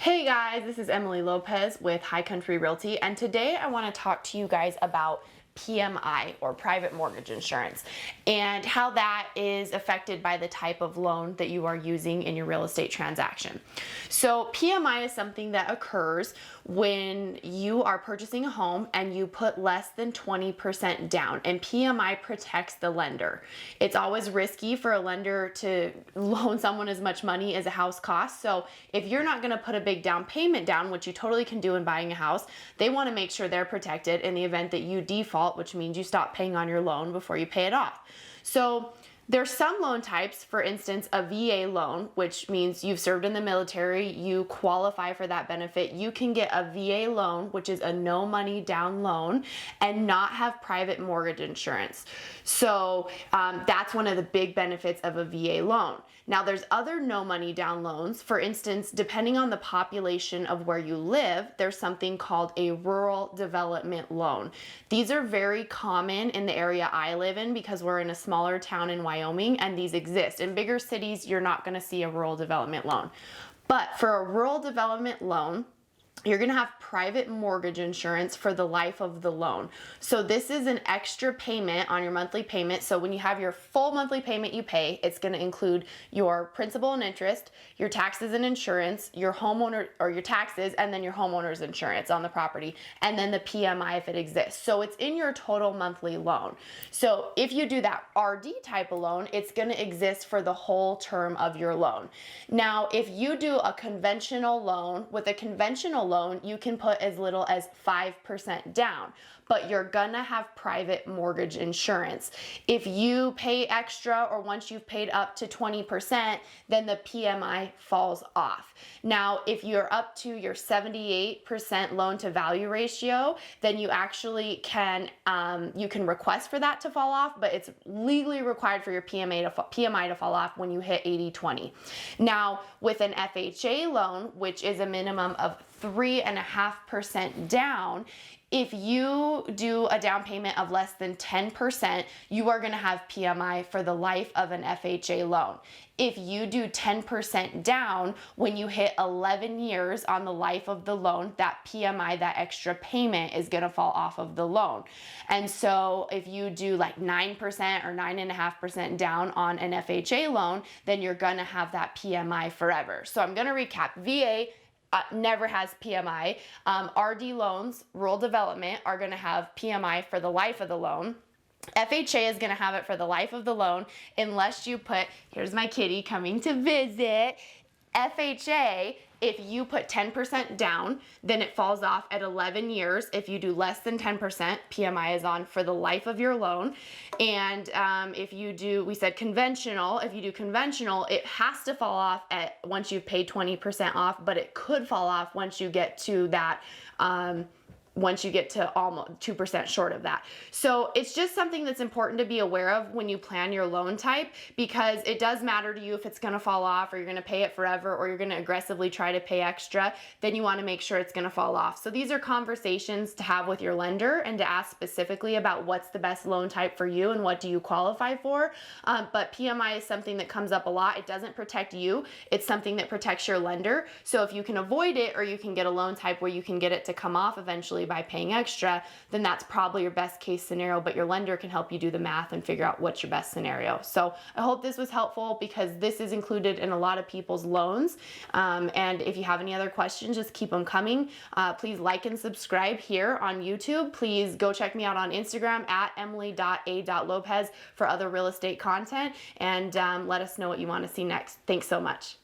Hey guys, this is Emily Lopez with High Country Realty, and today I want to talk to you guys about PMI, or private mortgage insurance, and how that is affected by the type of loan that you are using in your real estate transaction. So PMI is something that occurs when you are purchasing a home and you put less than 20% down, and PMI protects the lender. It's always risky for a lender to loan someone as much money as a house costs. So if you're not going to put a big down payment down, which you totally can do in buying a house, they want to make sure they're protected in the event that you default, which means you stop paying on your loan before you pay it off. So there's some loan types, for instance, a VA loan, which means you've served in the military, you qualify for that benefit. You can get a VA loan, which is a no money down loan, and not have private mortgage insurance. So that's one of the big benefits of a VA loan. Now there's other no money down loans. For instance, depending on the population of where you live, there's something called a rural development loan. These are very common in the area I live in because we're in a smaller town in Wyoming, and these exist. In bigger cities, you're not going to see a rural development loan. But for a rural development loan, you're going to have private mortgage insurance for the life of the loan. So this is an extra payment on your monthly payment. So when you have your full monthly payment you pay, it's going to include your principal and interest, your taxes and insurance, your homeowner or your taxes, and then your homeowner's insurance on the property, and then the PMI if it exists. So it's in your total monthly loan. So if you do that RD type of loan, it's going to exist for the whole term of your loan. Now, if you do a conventional loan, with a conventional loan, you can put as little as 5% down, but you're gonna have private mortgage insurance. If you pay extra, or once you've paid up to 20%, then the PMI falls off. Now, if you're up to your 78% loan to value ratio, then you actually can, you can request for that to fall off, but it's legally required for your PMI to fall off when you hit 80-20. Now, with an FHA loan, which is a minimum of 3.5% down, if you do a down payment of less than 10%, you are going to have PMI for the life of an FHA loan. If you do 10% down, when you hit 11 years on the life of the loan, that PMI, that extra payment, is going to fall off of the loan. And so if you do like 9% or 9.5% down on an FHA loan, then you're going to have that PMI forever. So I'm going to recap. VA never has PMI. RD loans, rural development, are going to have PMI for the life of the loan. FHA is going to have it for the life of the loan unless you put, here's my kitty coming to visit, FHA, if you put 10% down, then it falls off at 11 years. If you do less than 10%, PMI is on for the life of your loan. And if you do, we said conventional, if you do conventional, it has to fall off at once you've paid 20% off, but it could fall off once you get to that, once you get to almost 2% short of that. So it's just something that's important to be aware of when you plan your loan type, because it does matter to you if it's going to fall off, or you're going to pay it forever, or you're going to aggressively try to pay extra. Then you want to make sure it's going to fall off. So these are conversations to have with your lender and to ask specifically about what's the best loan type for you and what do you qualify for. But PMI is something that comes up a lot. It doesn't protect you. It's something that protects your lender. So if you can avoid it, or you can get a loan type where you can get it to come off eventually by paying extra, then that's probably your best case scenario, but your lender can help you do the math and figure out what's your best scenario. So I hope this was helpful, because this is included in a lot of people's loans. And if you have any other questions, just keep them coming. Please like and subscribe here on YouTube. Please go check me out on Instagram at emily.a.lopez for other real estate content, and let us know what you want to see next. Thanks so much.